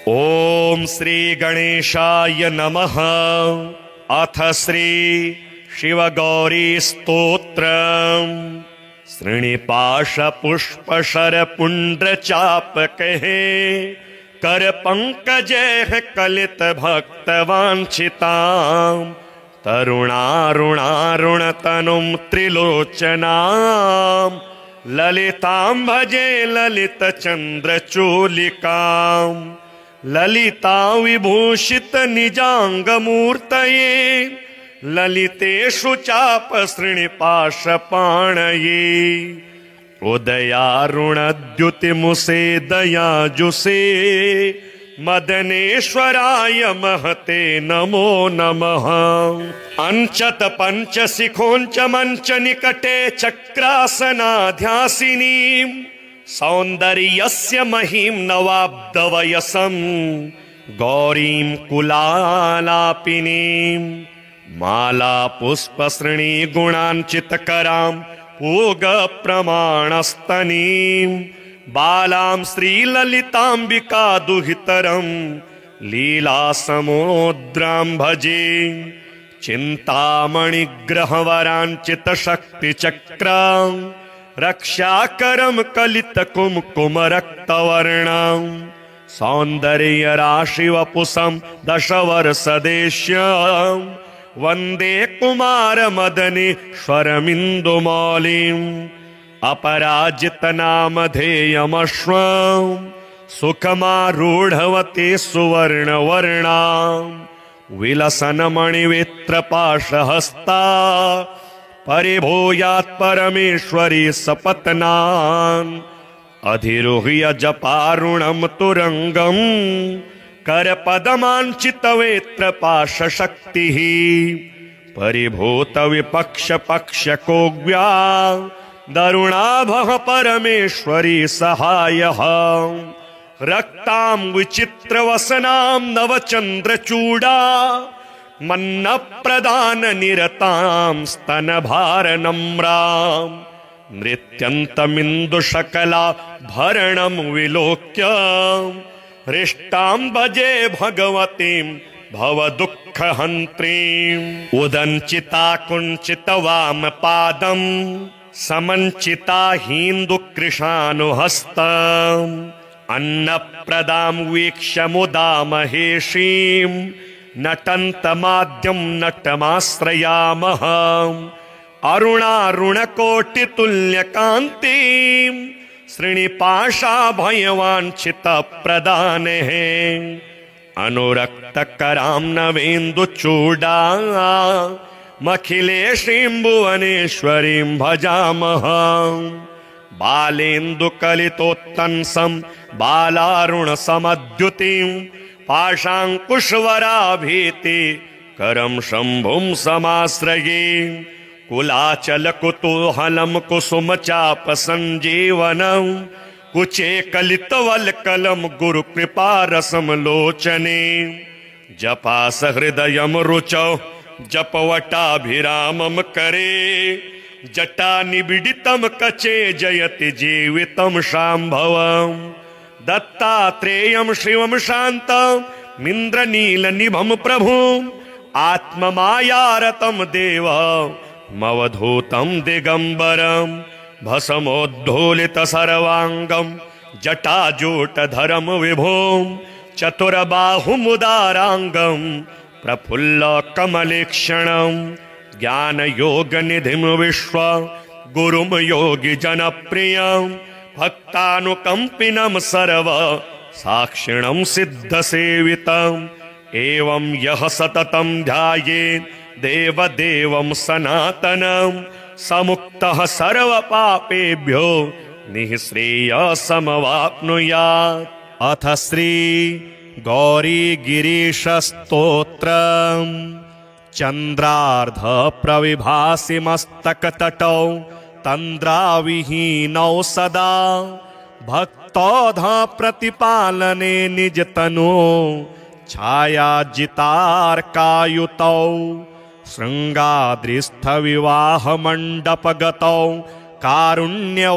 ओम श्री गणेशाय नमः। अथ श्री शिव गौरी स्तोत्रम्। श्रीनिपाश पुष्प शर पुंड्र चाप कहे कर पंकजैः कलित भक्त वांछिताम् तरुणारुणारुण तनुं त्रिलोचनाम् ललितां भजे ललित चंद्र चूलिकाम् ललिता विभूषित निजांग मूर्तये ललितेषु चाप श्रीनिपाश पाणये उदयारुणद्युतिमुसे दयाजुषे मदनेश्वराय महते नमो नमः। अंचत पंच शिखोंच मंच निकटे चक्रासनाध्यासिनीं सौंदर्यस्य महिं नवाब्दवयसं गौरीं कुलालापिनीं माला पुष्पसृणी गुणांचितकरां पूग प्रमाणस्तनीं बालां श्रीललितांबिका दुहितरं लीला समुद्रां भजे चिंतामणिग्रहवरांचित शक्तिचक्रां रक्षाकरं कलित कुमकुम रक्तवर्णां सौंदर्य राशि वपुषं दशवर्षदेश्यां वंदे कुमार मदनेश्वरमिन्दुमौलिम् अपराजित नामधेयमश्वं सुखमारूढवते सुवर्णवर्णां विलसन्मणिवित्रपाशहस्ता परिभूयात् परमेश्वरी सपत्नान् अधिरोह्य जपारुणं तुरंगं करपदमाञ्चितवेत्रपाशशक्तिः परिभूत विपक्ष पक्षकोग्व्या दरुणाभः परमेश्वरी सहायः रक्तां विचित्रवसनां नवचंद्रचूडा मन्नप्रदान निरतां स्तनभारनम्रां नृत्यन्तमिन्दुशकला भरणं विलोक्य हृष्टां भजे भगवतीं भवदुःखहन्त्रीं उदञ्चिता कुञ्चित वामपादं समञ्चिता हीन्दुकृशानुहस्तम् अन्नप्रदां वीक्ष्य मुदा महेशीं नटन्तमाद्यं नटमाश्रयामः अरुणारुणकोटितुल्यकान्तिं श्रीनिपाशाभयवाञ्छितप्रदानेः अनुरक्तकरां नवेन्दुचूडा मखिलेशीं भुवनेश्वरीं भजामः बालेन्दुकलितोत्तंसं बालारुणसमद्युतिं पाशाङ्कुशवराभीति करं शम्भुं समाश्रये कुलाचलकुतूहलं कुसुमचापसञ्जीवनं कुचे कलितवल्कलं गुरुकृपारसंलोचने जपासहृदयं रुचौ जपवटाभिरामं करे जटा निबिडितं कचे जयति जीवितं शाम्भवम् दत्तात्रेयं शिवं शान्तमिन्द्रनीलनिभं प्रभुम् आत्ममायारतं देवमवधूतं दिगम्बरं भस्मोद्धूलित सर्वाङ्गं जटाजूटधरं विभुं चतुरबाहुमुदाराङ्गं प्रफुल्ल कमलेक्षणं ज्ञानयोगनिधिं विश्व गुरुं योगी जनप्रियं भक्तानुकंपिनं सर्व साक्षिणं सिद्धसेवितम् एवं यः सततं ध्यायेत् देवदेवं सनातनं समुक्तः सर्वपापेभ्यो निःश्रेयसमवाप्नुयात्। अथ श्री गौरी गिरीश स्तोत्रम्। चंद्रार्ध प्रविभासि मस्तकतटौ तंद्राविहीनौ सदा भक्तौध प्रतिपालने निजतनु छायाजितार्कायुतौ शृंगाद्रिस्थ विवाह मंडपगतौ कारुण्यवारान्निधि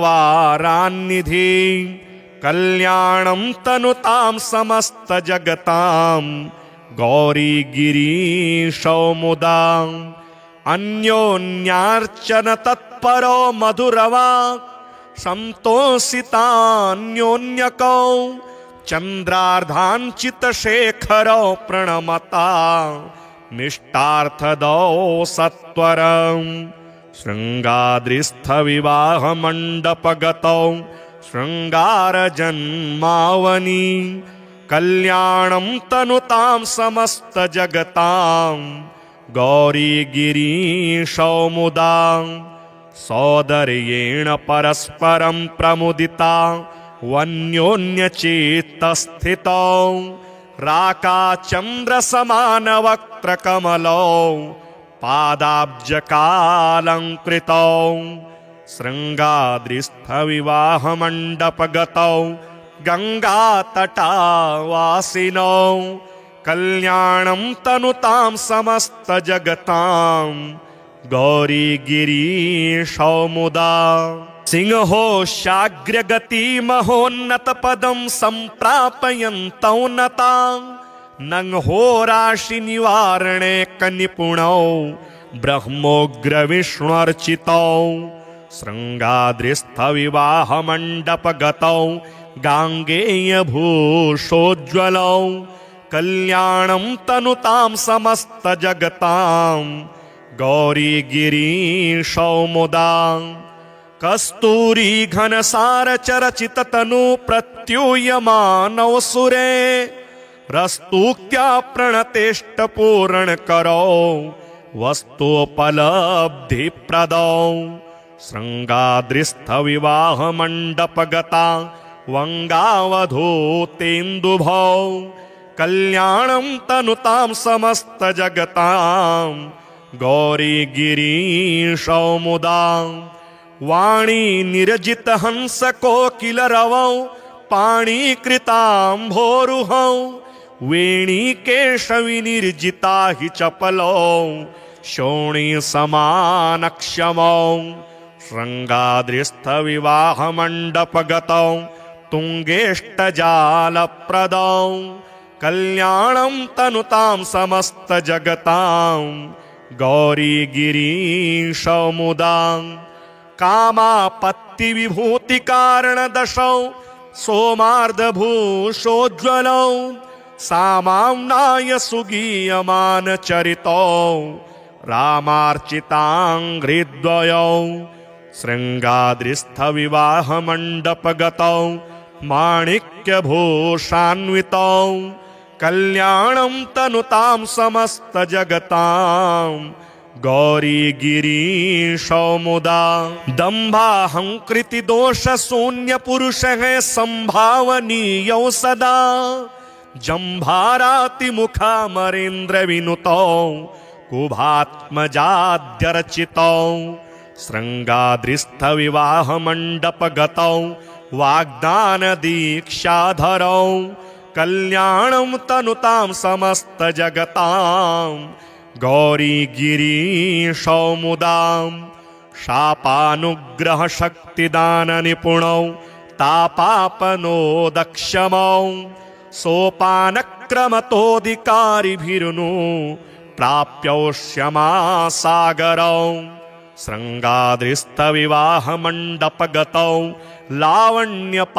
कल्याणं तनुतां समस्तजगतां गौरीगिरीशौ मुदा अन्योन्यार्चन तत्परो मधुरवाक् संतोषितान्योन्यकौ चन्द्रार्धाञ्चितशेखरौ प्रणमता मिष्टार्थदौ सत्वरम् शृङ्गाद्रिस्थविवाहमण्डपगतौ शृङ्गारजन्मावनी कल्याणं तनुतां समस्तजगतां गौरीगिरीशौ मुदा सौदर्येण परस्परं प्रमुदिता वन्योन्यचित्तस्थितौ राकाचन्द्रसमानवक्त्रकमलौ पादाब्जकालङ्कृतौ शृङ्गाद्रिस्थविवाहमण्डपगतौ गङ्गातटावासिनौ कल्याणं तनुतां समस्तजगतां गौरीगिरीशौ मुदा सिंहो शाग्रगतिमहोन्नतपदं सम्प्रापयन्तौ नता नंहोराशिनिवारणे कनिपुणौ ब्रह्मोग्रविष्णुर्चितौ शृङ्गाद्रिस्थविवाहमण्डपगतौ गाङ्गेयभूषोज्ज्वलौ कल्याणं तनुतां समस्तजगतां गौरीगिरीशौ मुदा कस्तूरी घनसारचरचिततनु प्रत्यूयमानौ सुरे रस्तूक्त्या प्रणतेष्टपूरणकरौ वस्तुपलब्धिप्रदौ शृङ्गाद्रिस्थविवाहमण्डपगता वङ्गावधूतेन्दुभौ कल्याणं तनुतां समस्तजगतां गौरीगिरीशौ मुदा वाणी निरजितहंसकोकिलरवौ पाणीकृताम्भोरुहौ वेणीकेशविनिर्जिता हि चपलौ शोणीसमानक्षमौ शृङ्गाद्रिस्थविवाहमण्डपगतौ तुङ्गेष्टजालप्रदौ कल्याणं तनुतां समस्तजगतां गौरीगिरीशौ मुदा कामापत्तिविभूतिकारणदशौ सोमार्धभूषोज्ज्वलौ सामाम्नाय सुगीयमानचरितौ रामार्चिताङ्घ्रिद्वयौ शृङ्गाद्रिस्थविवाहमण्डपगतौ माणिक्यभूषान्वितौ कल्याणं तनुतां समस्तजगतां गौरीगिरीशौ मुदा दम्भाहङ्कृतिदोषशून्यपुरुषः सम्भावनीयौ सदा जम्भारातिमुखामरेन्द्रविनुतौ कुभात्मजाद्यर्चितौ शृङ्गाद्रिस्थविवाहमण्डपगतौ वाग्दानदीक्षाधरौ कल्याणं तनुतां समस्तजगतां गौरीगिरीशौ मुदा शापानुग्रहशक्तिदाननिपुणौ तापापनोदक्षमौ सोपानक्रमतोऽधिकारिभिरुनु प्राप्यौष्यमासागरौ शृङ्गाद्रिस्थविवाहमण्डपगतौ लावण्यपाथोनिधि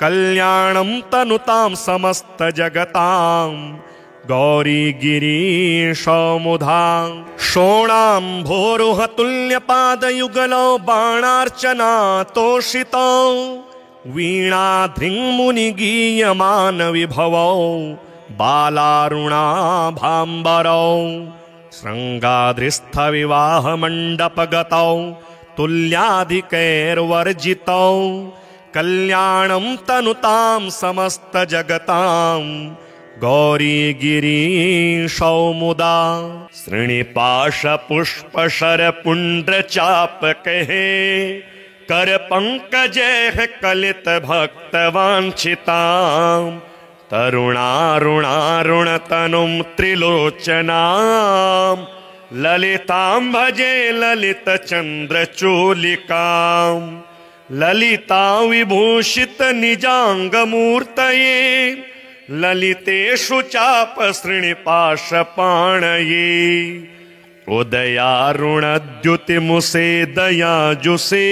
कल्याणं तनुतां समस्तजगतां गौरीगिरीशौ मुदा शोणाम्भोरुहतुल्यपादयुगलौ बाणार्चनातोषितौ वीणाधृङ्मुनिगीयमानविभवौ बालारुणाभाम्बरौ शृङ्गाद्रिस्थविवाहमण्डपगतौ तुल्याधिकैर्वर्जितौ कल्याणं तनुतां समस्तजगतां गौरीगिरीशौ मुदा श्रीनिपाशपुष्पशरपुण्ड्रचापकैः करपङ्कजैः कलितभक्तवाञ्छितां तरुणारुणारुणतनुं त्रिलोचनां ललितां भजे ललितचन्द्रचूलिकां ललिता विभूषित निजांगमूर्तये ललितेषु चापसृणिपाशपाणये उदयारुणद्युतिमुसे दयाजुषे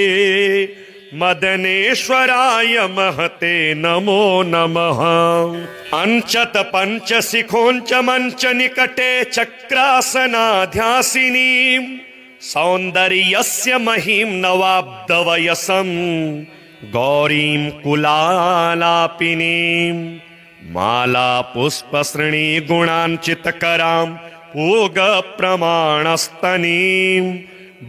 मदनेश्वराय महते नमो नमः। अंचत पंचशिखोंच मंच निकटे चक्रासनाध्यासिनीं सौंदर्यस्य महिं नवाब्दवयसं गौरीं कुलालापिनीं माला पुष्पसृणी गुणांचितकरां पूगप्रमाणस्तनीं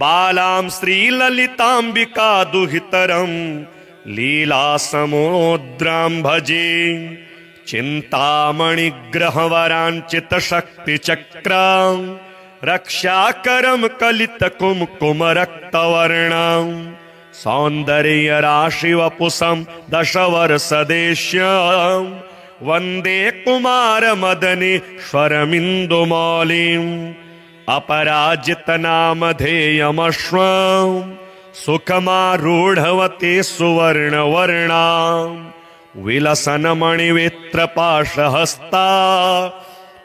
बालां श्रीललिताम्बिका दुहितरं लीलासमुद्रां भजे चिन्तामणिग्रहवराञ्चितशक्तिचक्रां रक्षाकरं कलितकुङ्कुमरक्तवर्णां सौन्दर्यराशिवपुषं दशवर्षदेश्यां वन्दे कुमारमदनेश्वरमिन्दुमौलिम् अपराजितनामधेयमश्वं सुखमारूढवते सुवर्णवर्णां विलसन्मणिवित्रपाशहस्ता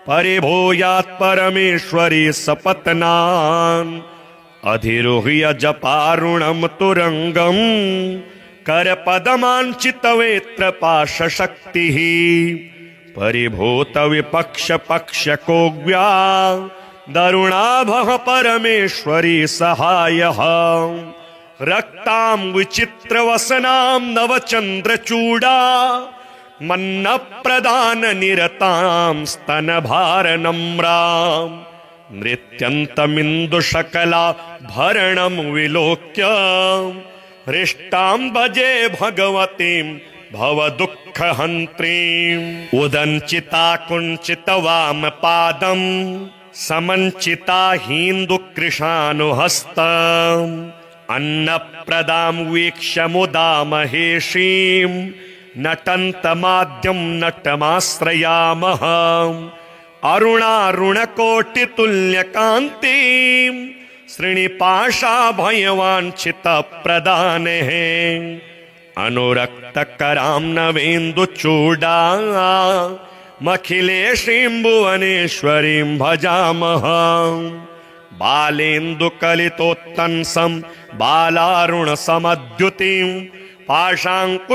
परिभूयात् परमेश्वरी सपत्नान् अधिरुह्य जपारुणं तुरंगं करपदमाञ्चितवेत्रपाशशक्तिः परिभूतविपक्षपक्षकोग्व्या दरुणाभः परमेश्वरी सहायः रक्तां विचित्रवसनां नवचन्द्रचूडा मन्नप्रदाननिरतां स्तनभारनम्रां नृत्यन्तमिन्दुशकलाभरणं विलोक्य हृष्टां भजे भगवतीं भवदुःखहन्त्रीम् उदञ्चिता कुञ्चितवामपादं समञ्चिता हीन्दुकृशानुहस्तम् अन्नप्रदां वीक्ष्य मुदा महेशीं नटन्तमाद्यं नटमाश्रयामः अरुणारुणकोटितुल्यकान्तिं श्रीनिपाशाभयवाञ्छितप्रदानेः अनुरक्तकरां नवेन्दुचूडा मखिलेशीं भुवनेश्वरीं भजामः बालेन्दुकलितोत्तंसं बालारुणसमद्युतिं पाशाङ्कुशवराभीति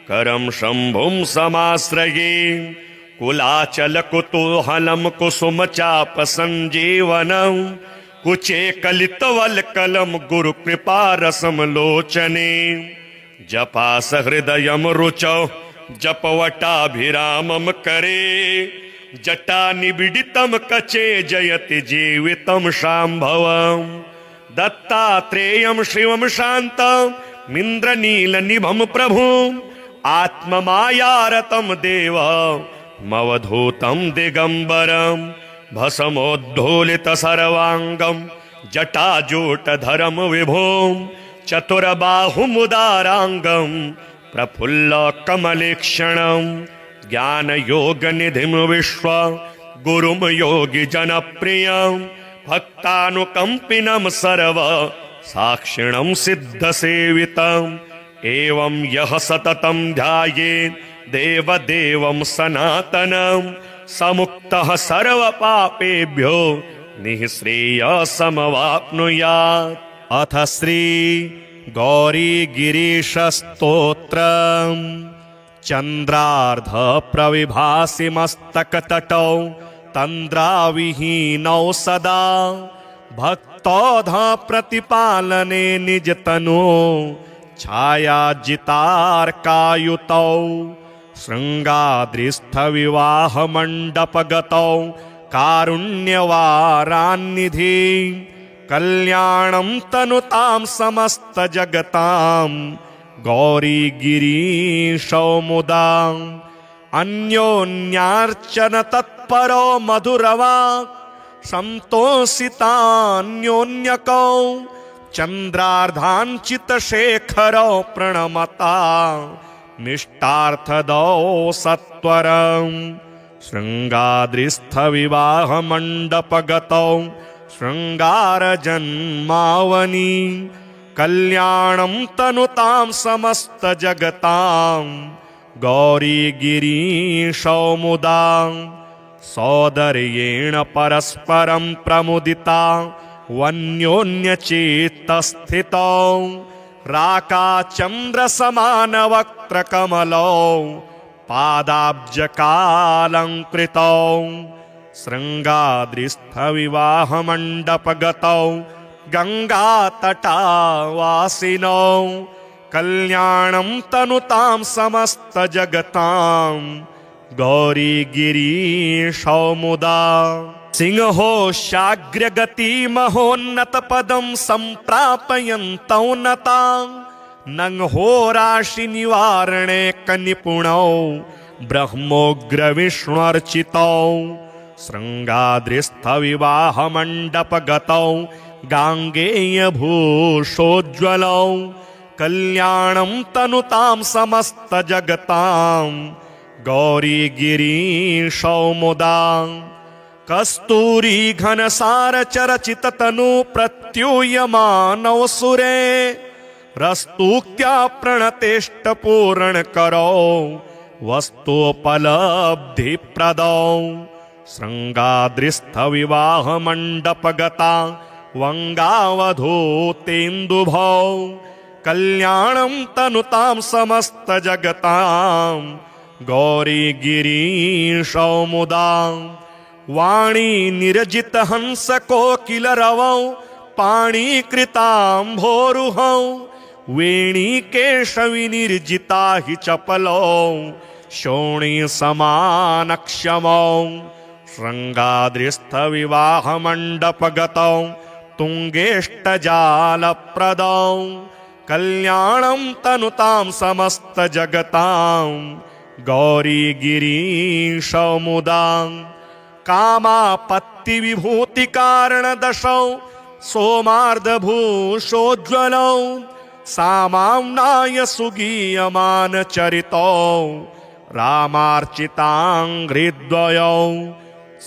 करं शम्भुं समाश्रये कुलाचलकुतूहलं कुसुमचापसञ्जीवनं कुचे कलितवल्कलं गुरुकृपारसं लोचने जपासहृदयं रुचौ जपवटाभिरामं करे जटानिबिडितं कचे जयति जीवितं शाम्भवम् दत्तात्रेयं शिवं शान्तमिन्द्रनीलनिभं प्रभुम् आत्ममायारतं देवमवधूतं दिगम्बरं भस्मोद्धूलितसर्वाङ्गं जटाजूटधरं विभुं चतुरबाहुमुदाराङ्गं प्रफुल्लकमलेक्षणं ज्ञानयोगनिधिं विश्व गुरुं योगिजनप्रियं भक्तानुकम्पिनं सर्व साक्षिणं सिद्धसेवितम् एवं यः सततं ध्यायेत् देवदेवं सनातनं समुक्तः सर्वपापेभ्यो निःश्रेयसमवाप्नुयात्। अथ श्री गौरीगिरीशस्तोत्रम् चन्द्रार्ध प्रविभासि मस्तकतटौ तन्द्राविहीनौ सदा भक्तौध प्रतिपालने निजतनु छायाजितार्कायुतौ शृङ्गाद्रिस्थविवाहमण्डपगतौ कारुण्यवारान्निधि कल्याणं तनुतां समस्तजगतां गौरीगिरीशौ मुदा अन्योन्यार्चन तत्परो मधुरवाक् संतोषितान्योन्यकौ चन्द्रार्धाञ्चितशेखरौ प्रणमता मिष्टार्थदौ सत्वरं शृङ्गाद्रिस्थविवाहमण्डपगतौ शृङ्गारजन्मावनि कल्याणं तनुतां समस्त जगतां गौरी गिरीशौ मुदा सौदर्येण परस्परं प्रमुदिता वन्योन्यचित्तस्थितौ राकाचन्द्रसमानवक्त्रकमलौ पादाब्जकालङ्कृतौ शृङ्गाद्रिस्थविवाहमण्डपगतौ गङ्गातटावासिनौ कल्याणं तनुतां समस्तजगतां गौरी गिरीशौ मुदा सिंहो शाग्रगति महोन्नतपदं सम्प्रापयन्तौ नता नंहोराशिनिवारणे कनिपुणौ ब्रह्मोग्रविष्णुर्चितौ शृङ्गाद्रिस्थविवाहमण्डपगतौ गाङ्गेयभूषोज्ज्वलौ कल्याणं तनुतां समस्तजगतां गौरी गिरीशौ मुदा कस्तूरी घनसार चरचित तनु प्रत्यूयमानौ सुरे रस्तुक्त्या प्रणतेष्ट पूर्ण करो वस्तुपलब्धि प्रदौ शृङ्गाद्रिस्थ विवाह मंडपगता वंगावधूतेन्दुभौ कल्याणं तनुतां समस्त जगतां गौरी गिरीशौ मुदा वाणी निरजित हंस कोकिल रवौ पाणीकृतांभोरुहौ वेणी केशवि निर्जिता हि चपलौ शोणी समानक्षमौ शृङ्गाद्रिस्थ विवाह मंडपगतौ तुङ्गेष्टजालप्रदौ कल्याणं तनुतां समस्त जगतां गौरी गिरीशौ मुदा कामापत्ति विभूति कारण दशौ सोमार्धभूषोज्ज्वलौ सामाम्नाय सुगीयमान चरितौ रामार्चिताङ्घ्रिद्वयौ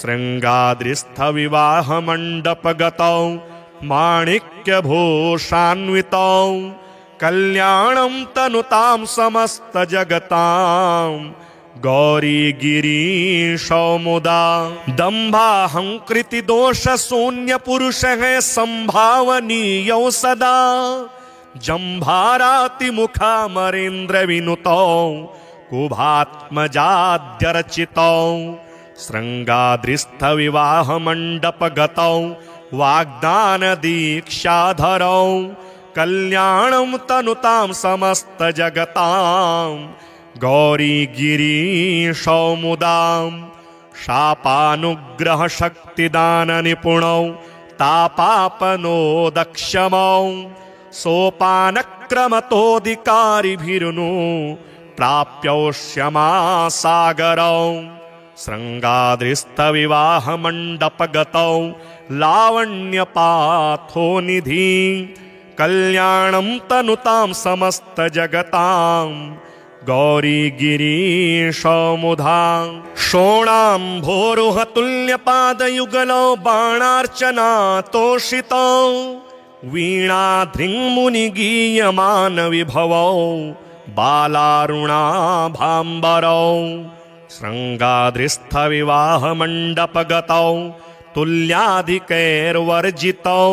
शृङ्गाद्रिस्थ विवाह मंडपगतौ माणिक्यभूषान्वितौ कल्याणं तनुतां समस्त जगतां गौरी गिरीशौ मुदा दम्भाहंकृति दोष शून्य पुरुष है संभावनीयौ सदा जम्भाराति मुखामरेन्द्र विनुतौ कुभात्मजाद्यर्चितौ शृङ्गाद्रिस्थ विवाह मंडपगतौ वाग्दान दीक्षाधरौ कल्याणं तनुतां समस्त जगतां गौरी गिरीशौ मुदा शापानुग्रह शक्तिदान निपुणौ तापापनोदक्षमौ सोपानक्रमतोऽधिकारिभिरुनु प्राप्यौष्यमासागरौ शृङ्गाद्रिस्थ विवाह मंडपगतौ लावण्यपाथोनिधि कल्याणं तनुतां समस्त जगतां गौरी गिरीशौ मुदा शोणाम्भोरुहतुल्यपादयुगलौ बाणार्चनातोषितौ वीणाधृङ्मुनिगीयमान विभवौ बालारुणाभाम्बरौ शृङ्गाद्रिस्थ विवाह मंडपगतौ तुल्याधिकैर्वर्जितौ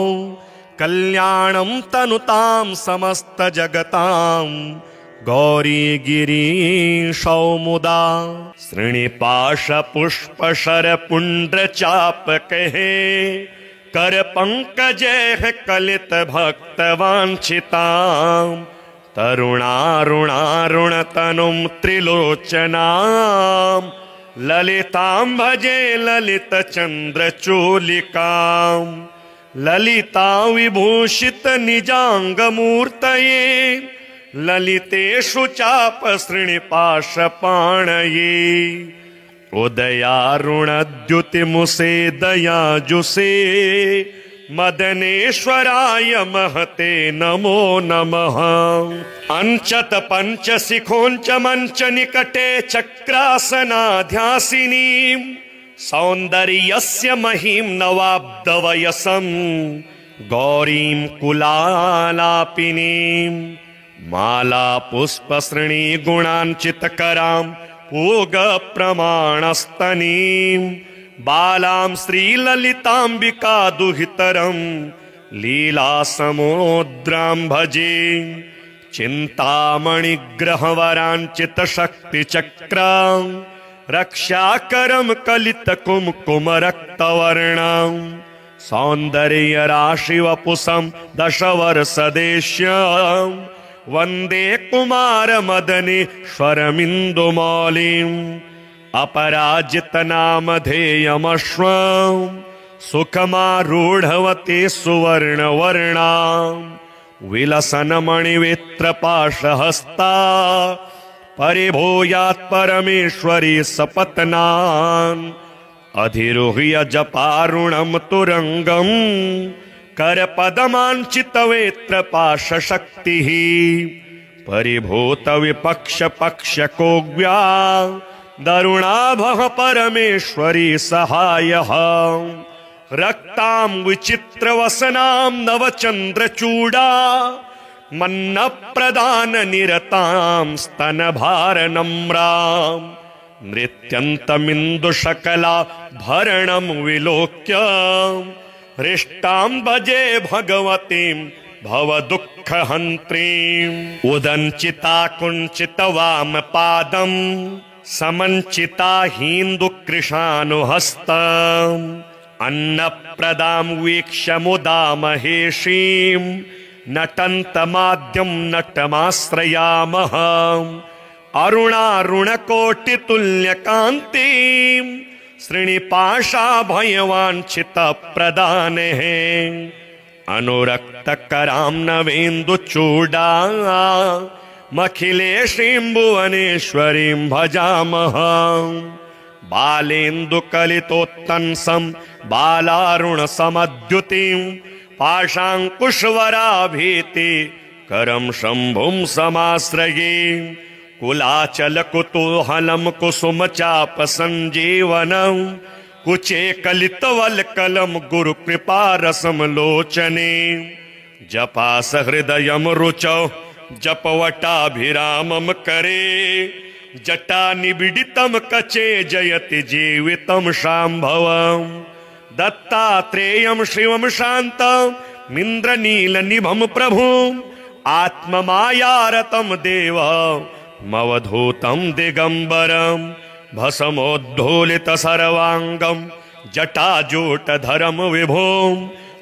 कल्याणं तनुतां समस्त जगतां गौरी गिरीशौ मुदा श्रीनिपाश पुष्प शर पुण्ड्र चापकहे कर पंकजैः कलित भक्त वाञ्छितां तरुणारुणारुणतनुं त्रिलोचनां ललितां भजे ललित चन्द्रचूलिकां ललिता विभूषित निजाङ्गमूर्तये ललितेषु चाप श्रीनिपाशपाणये उदयारुणद्युतिमुसे दयाजुषे मदनेश्वराय महते नमो नमः अंचत पंचशिखोंच मंच निकटे चक्रासनाध्यासिनीं सौन्दर्यस्य महीं नवाब्दवयसं गौरीं कुलालापिनीं माला पुष्पसृणी गुणाञ्चितकरां पूगप्रमाणस्तनीं बालां श्रीललिताम्बिका दुहितरं लीलासमुद्रां भजे चिन्तामणिग्रहवराञ्चितशक्तिचक्रां रक्षाकरं कलितकुङ्कुमरक्तवर्णां सौन्दर्यराशिवपुषं दशवर्षदेश्यां वन्दे कुमारमदनेश्वरमिन्दुमौलिम् अपराजितनामधेयमश्वं सुखमारूढवती सुवर्णवर्णां विलसन्मणिवित्रपाशहस्ता परिभूयात् परमेश्वरी सपत्नान् अधिरोह्य जपारुणं तुरंगं करपदमाञ्चितवेत्रपाशशक्तिः परिभूतविपक्षपक्षकोग्व्या दरुणाभः परमेश्वरी सहायः रक्तां विचित्रवसनां नवचन्द्रचूडा मन्नप्रदाननिरतां स्तनभारनम्रां नृत्यन्तमिन्दुशकलाभरणं विलोक्य हृष्टां भजे भगवतीं भवदुःखहन्त्रीम् उदञ्चिता कुञ्चितवामपादं समञ्चिता हीन्दुकृशानुहस्तम् अन्नप्रदां वीक्ष्य मुदा महेशीं नटन्तमाद्यं नटमाश्रयामः अरुणारुणकोटितुल्यकान्तिं श्रीनिपाशाभयवाञ्छितप्रदानेः अनुरक्तकरां नवेन्दुचूडा मखिलेशीं भुवनेश्वरीं भजामः बालेन्दुकलितोत्तंसं बालारुणसमद्युतिं पाशाङ्कुशवराभीति करं शम्भुं समाश्रये कुलाचलकुतूहलं कुसुमचापसञ्जीवनं कुचे कलितवल्कलं गुरुकृपारसं लोचने जपासहृदयं रुचौ जपवटाभिरामं करे जटानिबिडितं कचे जयति जीवितं शाम्भवम् दत्तात्रेयं शिवं शान्तमिन्द्रनीलनिभं प्रभुम् आत्ममायारतं देवमवधूतं दिगम्बरं भस्मोद्धूलितसर्वाङ्गं जटाजूटधरं विभुं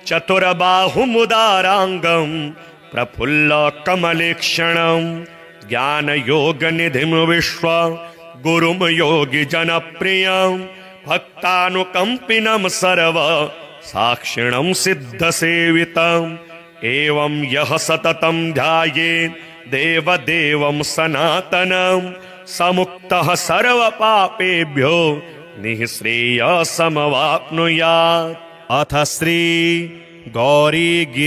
चतुरबाहुमुदाराङ्गं प्रफुल्लकमलेक्षणं ज्ञानयोगनिधिं विश्व गुरुं योगिजनप्रियं भक्तानुकम्पिनं सर्व साक्षिणं सिद्धसेवितम् एवं यः सततं ध्यायेत् देवदेवं सनातनं समुक्तः सर्वपापेभ्यो निःश्रेयसमवाप्नुयात्। अथ श्री गौरीगिरीशस्तोत्रम्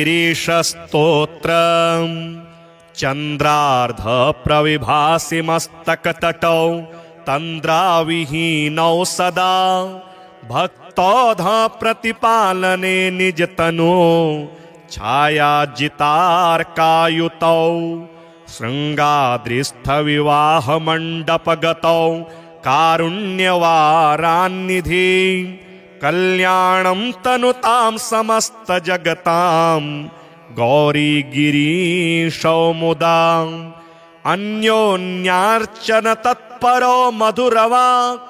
चन्द्रार्ध प्रविभासि मस्तकतटौ तन्द्राविहीनौ सदा भक्तौध प्रतिपालने निजतनो छायाजितार्कायुतौ शृङ्गाद्रिस्थविवाहमण्डपगतौ कारुण्यवारान्निधि कल्याणं तनुतां समस्तजगतां गौरीगिरीशौ मुदा अन्योन्यार्चन तत्परो मधुरवाक्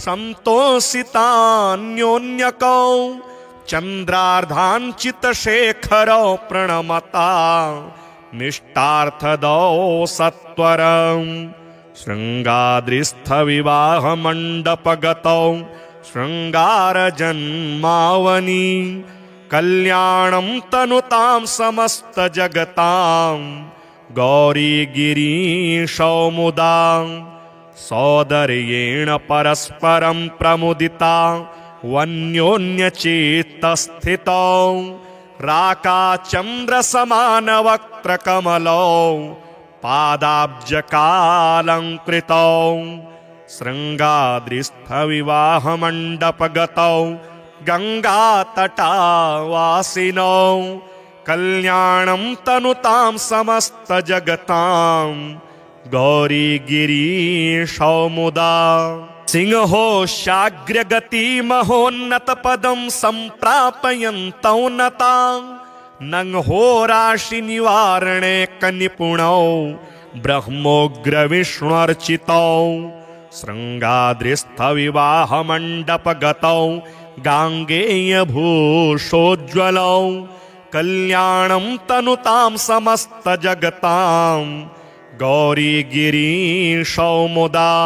संतोषितान्योन्यकौ चन्द्रार्धाञ्चितशेखरौ प्रणमता निष्ठार्थदौ सत्वरं शृङ्गाद्रिस्थविवाहमण्डपगतौ शृङ्गारजन्मावनि कल्याणं तनुतां समस्तजगतां गौरीगिरीशौ मुदा सौदर्येण परस्परं प्रमुदिता वन्योन्यचित्तस्थितौ राकाचन्द्रसमानवक्त्रकमलौ पादाब्जकालङ्कृतौ शृङ्गाद्रिस्थविवाहमण्डपगतौ गंगातटावासिनो कल्याणं तनुतां समस्तजगतां गौरीगिरीशौ मुदा। सिंहोशाग्रगति महोन्नतपदं सम्प्रापयन्तौ नतां नंहोराशिनिवारणे कनिपुणौ ब्रह्मोग्रविष्णुर्चितौ शृङ्गाद्रिस्थविवाहमण्डपगतौ गाङ्गेयभूषोज्ज्वलौ कल्याणं तनुतां समस्तजगतां गौरीगिरीशौ मुदा।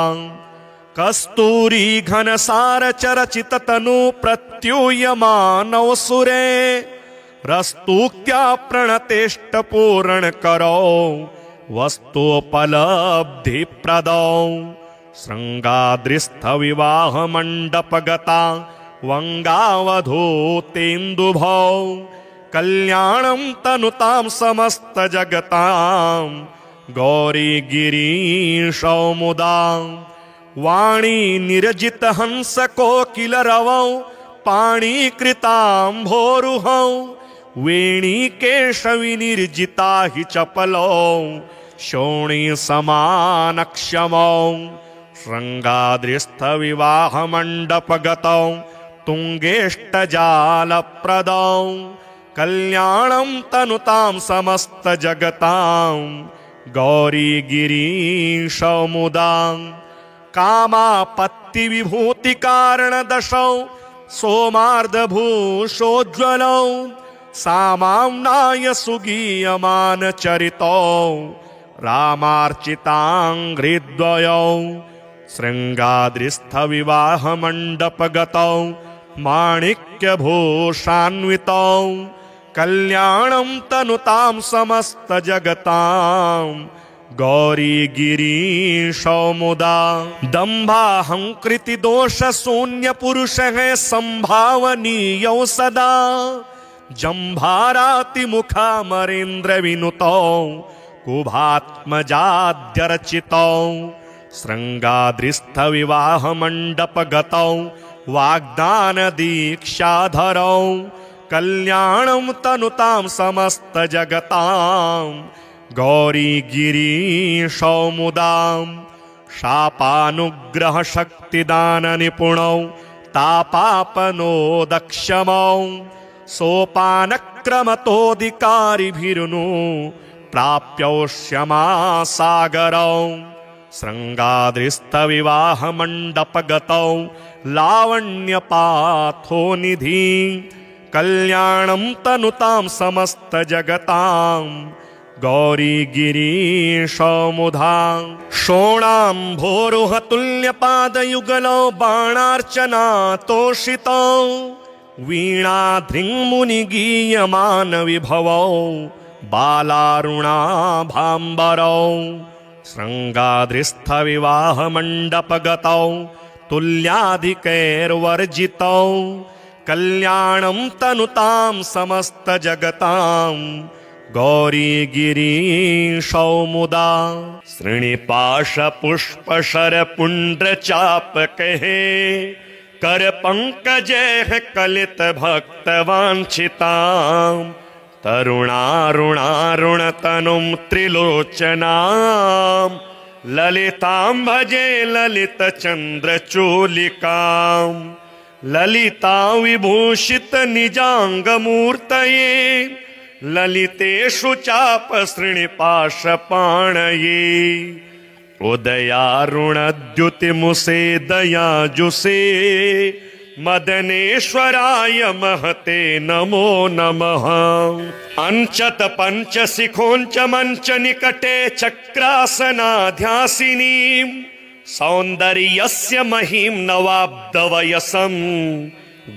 कस्तूरी घनसारचरचिततनु प्रत्यूयमानौ सुरे रस्तुक्त्या प्रणतेष्टपूरणकरौ वस्तुपलब्धिप्रदौ शृङ्गाद्रिस्थविवाहमण्डपगता वङ्गावधूतेन्दुभौ कल्याणं तनुतां समस्तजगतां गौरीगिरीशौ मुदा। वाणी निरजित हंस कोकिलरवौ पाणीकृताम्भोरुहौ वेणीकेशविनिर्जिता हि चपलौ शोणीसमानक्षमौ शृङ्गाद्रिस्थविवाहमण्डपगतौ तुङ्गेष्टजालप्रदौ कल्याणं तनुतां समस्तजगतां गौरीगिरीशौ मुदा। कामापत्तिविभूतिकारणदशौ सोमार्धभूषोज्ज्वलौ सामाम्नाय सुगीयमानचरितौ रामार्चिताङ्घ्रिद्वयौ शृङ्गाद्रिस्थविवाहमण्डपगतौ माणिक्यभूषान्वितौ कल्याणं तनुतां समस्तजगतां गौरीगिरीशौ मुदा। दम्भाहंकृतिदोषशून्यपुरुषः सम्भावनीयौ सदा जम्भारातिमुखामरेन्द्रविनुतौ कुभात्मजाद्यर्चितौ शृङ्गाद्रिस्थविवाहमण्डपगतौ वाग्दानदीक्षाधरौ कल्याणं तनुतां समस्तजगतां गौरीगिरीशौ मुदा। शापानुग्रहशक्तिदाननिपुणौ तापापनोदक्षमौ सोपानक्रमतोऽधिकारिभिरुनु प्राप्यौष्यमासागरौ शृङ्गाद्रिस्थविवाहमण्डपगतौ लावण्यपाथोनिधि कल्याणं तनुतां समस्तजगतां गौरीगिरीशौ मुदा। शोणाम्भोरुहतुल्यपादयुगलौ बाणार्चनातोषितौ वीणाधृङ्मुनिगीयमानविभवौ बालारुणाभाम्बरौ शृङ्गाद्रिस्थविवाहमण्डपगतौ तुल्याधिकैर्वर्जितौ कल्याणं तनुतां समस्तजगतां गौरीगिरीशौ मुदा। श्रीनिपाशपुष्पशरपुण्ड्रचापकैः करपङ्कजैः कलितभक्तवाञ्छितां तरुणारुणारुणतनुं त्रिलोचनां ललितां भजे ललितचन्द्रचूलिकां ललितां विभूषितनिजाङ्गमूर्तये ललितेषु चापसृणिपाशपाणये उदयारुणद्युतिमुसे दयाजुषे मदनेश्वराय महते नमो नमः। अंचत पंचशिखोंच मंच निकटे चक्रासनाध्यासिनीं सौन्दर्यस्य महिं नवाब्दवयसं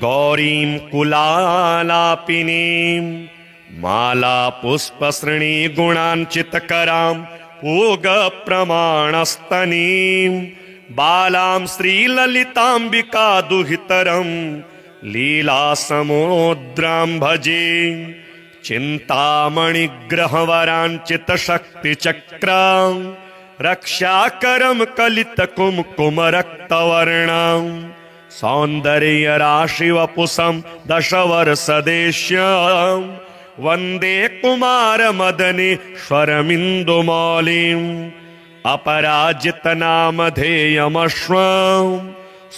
गौरीं कुलालापिनीं माला पुष्पसृणी गुणाञ्चितकरां पूगप्रमाणस्तनीं बालां श्रीललिताम्बिका दुहितरं लीलासमुद्रां भजे चिन्तामणिग्रहवराञ्चितशक्तिचक्रां रक्षाकरं कलितकुङ्कुमरक्तवर्णां सौन्दर्यराशिवपुषं दशवर्षदेश्यं वन्दे कुमारमदनेश्वरमिन्दुमौलिम् अपराजितनामधेयमश्वं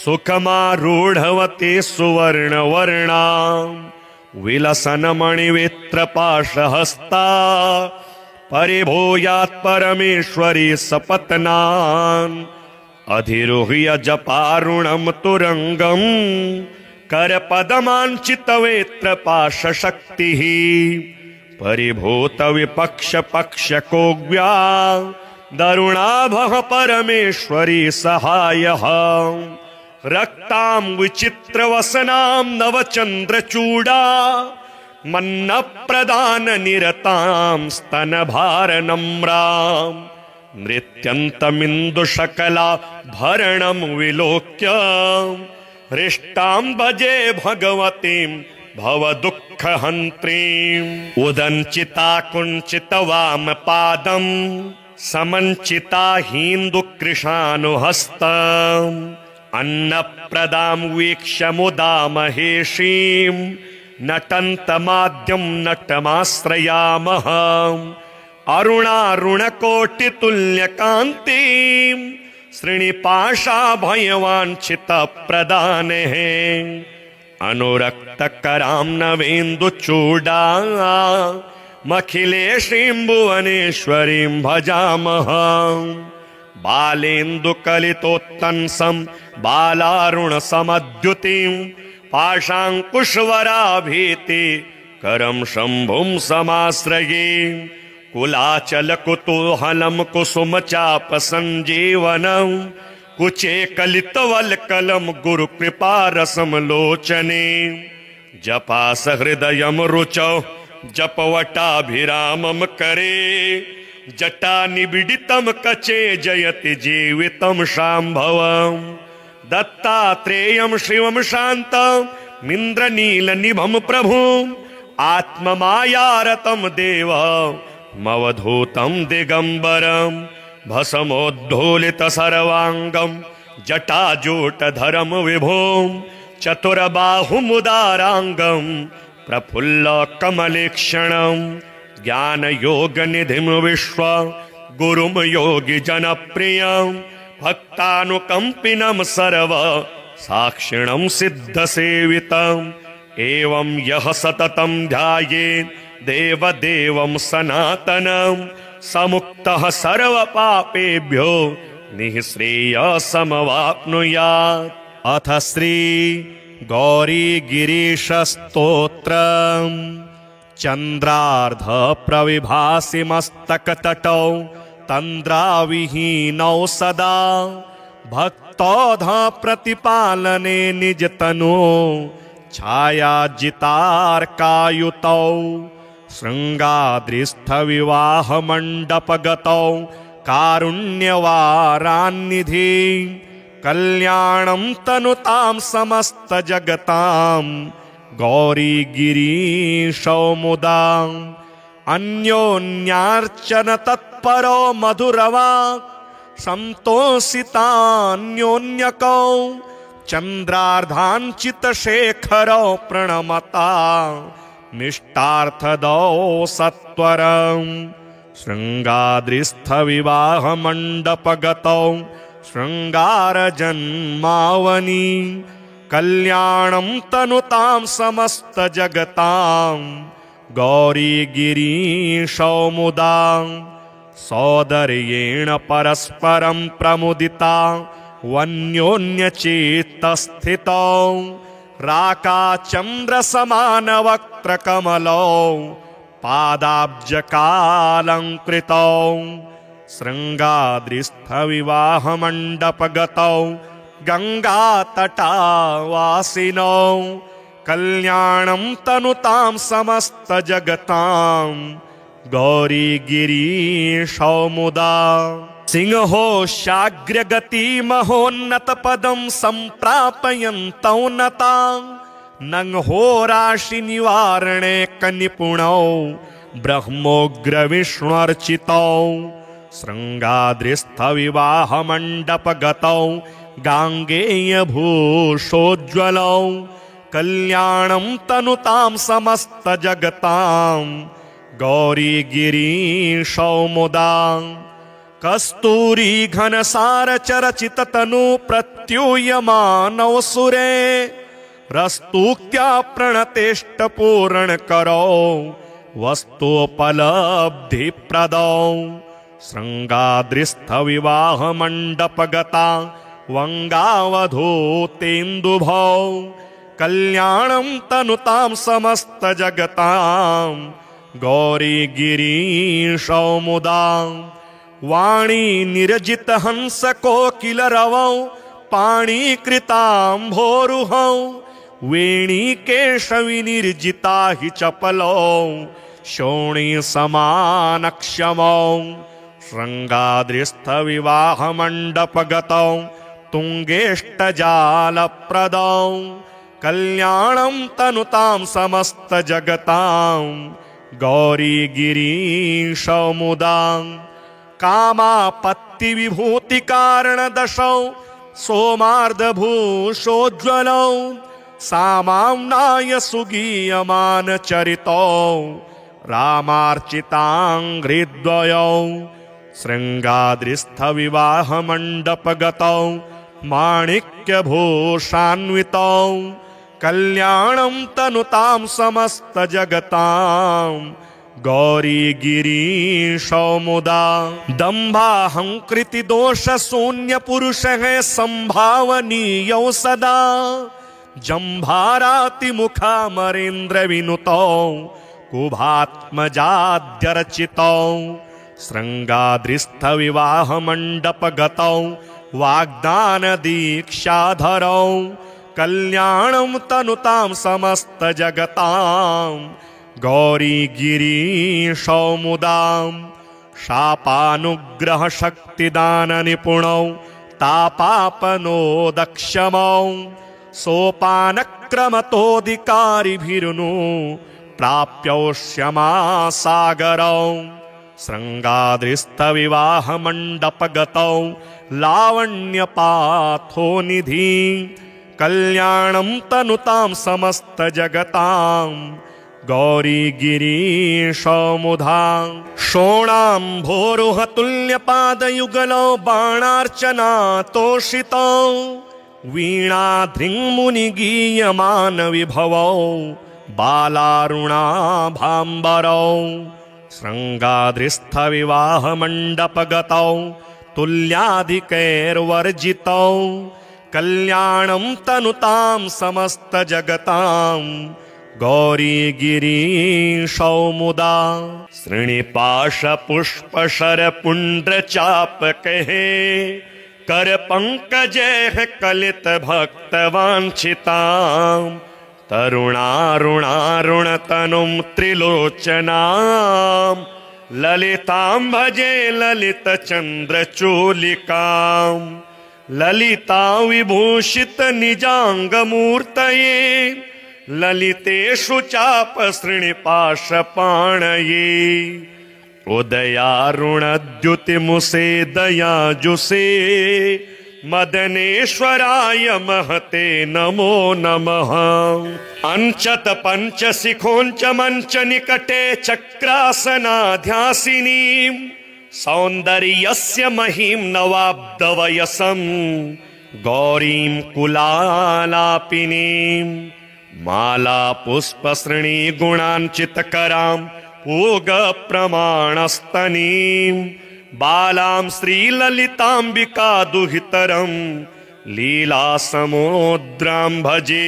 सुखमारूढवती सुवर्णवर्णा विलसन्मणिवित्रपाशहस्ता परिभूयात् परमेश्वरी सपत्नान् अधिरोह्य जपारुणं तुरंगं करपदमाञ्चितवेत्रपाशशक्तिः परिभूतविपक्षपक्षकोग्व्या दरुणाभः परमेश्वरी सहायः रक्तां विचित्रवसनां नवचन्द्रचूडा मन्नप्रदाननिरतां स्तनभारनम्रां नृत्यन्तमिन्दुशकलाभरणं विलोक्य हृष्टां भजे भगवतीं भवदुःखहन्त्रीम् उदञ्चिता कुञ्चितवामपादं समञ्चिता हीन्दुकृशानुहस्तम् अन्नप्रदां वीक्ष्य मुदा महेशीं नटन्तमाद्यं नटमाश्रयामः अरुणारुणकोटितुल्यकान्तिं श्रीनिपाशाभयवाञ्छितप्रदानेः अनुरक्तकरां नवेन्दुचूडा मखिलेशीं भुवनेश्वरीं भजामः बालेन्दुकलितोत्तंसं बालारुणसमद्युतिं पाशाङ्कुशवराभीति करं शम्भुं समाश्रये कुलाचलकुतूहलं कुसुमचापसञ्जीवनं कुचे कलितवल्कलं गुरुकृपारसं लोचने जपासहृदयं रुचौ जपवटाभिरामं करे जटानिबिडितं कचे जयति जीवितं शाम्भवम् दत्तात्रेयं शिवं शान्तमिन्द्रनीलनिभं प्रभुम् आत्ममायारतं देवमवधूतं दिगम्बरं भस्मोद्धूलितसर्वाङ्गं जटाजूटधरं विभुं चतुरबाहुमुदाराङ्गं प्रफुल्लकमलेक्षणं ज्ञानयोगनिधिं विश्व गुरुं योगिजनप्रियं भक्तानुकम्पिनं सर्व साक्षिणं सिद्धसेवितम् एवं यः सततं ध्यायेत् देवदेवं सनातनं समुक्तः सर्वपापेभ्यो निःश्रेयसमवाप्नुयात्। अथ श्री गौरीगिरीशस्तोत्रम् चन्द्रार्ध प्रविभासि मस्तकतटौ तन्द्राविहीनौ सदा भक्तौध प्रतिपालने निजतनु छायाजितार्कायुतौ शृङ्गाद्रिस्थविवाहमण्डपगतौ कारुण्यवारान्निधि कल्याणं तनुतां समस्तजगतां गौरीगिरीशौ मुदा अन्योन्यार्चन तत्परो मधुरवाक् संतोषितान्योन्यकौ चन्द्रार्धाञ्चितशेखरौ प्रणमता निष्टार्थदौ सत्वरं शृङ्गाद्रिस्थविवाहमण्डपगतौ शृङ्गारजन्मावनि कल्याणं तनुतां समस्तजगतां गौरीगिरीशौ मुदा सौदर्येण परस्परं प्रमुदिता वन्योन्यचित्तस्थितौ राकाचन्द्रसमानवक्त्रकमलौ पादाब्जकालङ्कृतौ शृङ्गाद्रिस्थविवाहमण्डपगतौ गङ्गातटावासिनौ कल्याणं तनुतां समस्तजगतां गौरीगिरीशौ मुदा सिंहोशाग्रगति महोन्नतपदं सम्प्रापयन्तौ नता नंहोराशिनिवारणे कनिपुणौ ब्रह्मोग्रविष्णुर्चितौ शृङ्गाद्रिस्थविवाहमण्डपगतौ गाङ्गेयभूषोज्ज्वलौ कल्याणं तनुतां समस्तजगतां गौरीगिरीशौ मुदा कस्तूरी घनसारचरचिततनु प्रत्यूयमानौ सुरे रस्तूक्त्या प्रणतेष्टपूरणकरौ वस्तुपलब्धिप्रदौ शृङ्गाद्रिस्थविवाहमण्डपगता वङ्गावधूतेन्दुभौ कल्याणं तनुतां समस्तजगतां गौरीगिरीशौ मुदा वाणी निर्जितहंसकोकिलरवौ पाणीकृताम्भोरुहौ वेणीकेशविनिर्जिता हि चपलौ शोणीसमानक्षमौ शृङ्गाद्रिस्थविवाहमण्डपगतौ तुङ्गेष्टजालप्रदौ कल्याणं तनुतां समस्तजगतां गौरीगिरीशौ मुदा कामापत्तिविभूतिकारणदशौ सोमार्धभूषोज्ज्वलौ सामाम्नाय सुगीयमानचरितौ रामार्चिताङ्घ्रिद्वयौ शृङ्गाद्रिस्थविवाहमण्डपगतौ माणिक्यभूषान्वितौ कल्याणं तनुतां समस्तजगतां गौरीगिरीशौ मुदा दम्भाहङ्कृतिदोषशून्यपुरुषः सम्भावनीयौ सदा जम्भारातिमुखामरेन्द्रविनुतौ कुभात्मजाद्यर्चितौ शृङ्गाद्रिस्थविवाहमण्डपगतौ वाग्दानदीक्षाधरौ कल्याणं तनुतां समस्तजगतां गौरीगिरीशौ मुदा शापानुग्रहशक्तिदाननिपुणौ तापापनोदक्षमौ सोपानक्रमतोऽधिकारिभिरुनु प्राप्यौष्यमासागरौ शृङ्गाद्रिस्थविवाहमण्डपगतौ लावण्यपाथोनिधि कल्याणं तनुतां समस्तजगतां गौरीगिरीशौ मुदा शोणाम्भोरुहतुल्यपादयुगलौ बाणार्चनातोषितौ वीणाधृङ्मुनिगीयमानविभवौ बालारुणाभाम्बरौ शृङ्गाद्रिस्थविवाहमण्डपगतौ तुल्याधिकैर्वर्जितौ कल्याणं तनुतां समस्तजगतां गौरीगिरीशौ मुदा श्रीनिपाशपुष्पशरपुण्ड्रचापकैः करपङ्कजैः कलितभक्तवाञ्छितां तरुणारुणारुणतनुं त्रिलोचनां ललितां भजे ललितचन्द्रचूलिकां ललितां विभूषितनिजाङ्गमूर्तये ललितेषु चापसृणिपाशपाणये उदयारुणद्युतिमुसे दयाजुषे मदनेश्वराय महते नमो नमः अंचत पंचशिखोंच मंच निकटे चक्रासनाध्यासिनीं सौन्दर्यस्य महिं नवाब्दवयसं गौरीं कुलालापिनीं माला पुष्पसृणी गुणाञ्चितकरां पूगप्रमाणस्तनीं बालां श्रीललिताम्बिका दुहितरं लीलासमुद्रां भजे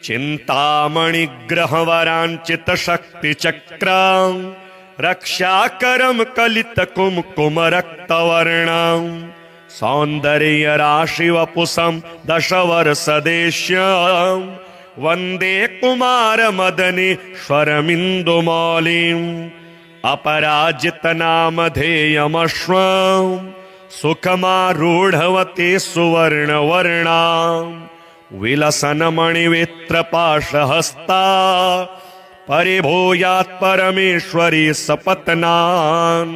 चिन्तामणिग्रहवराञ्चितशक्तिचक्रां रक्षाकरं कलितकुङ्कुमरक्तवर्णां सौन्दर्यराशिवपुषं दशवर्षदेश्यां वन्दे कुमारमदनेश्वरमिन्दुमौलिम् अपराजितनामधेयमश्वं सुखमारूढवती सुवर्णवर्णां विलसन्मणिवित्रपाशहस्ता परिभूयात् परमेश्वरी सपत्नान्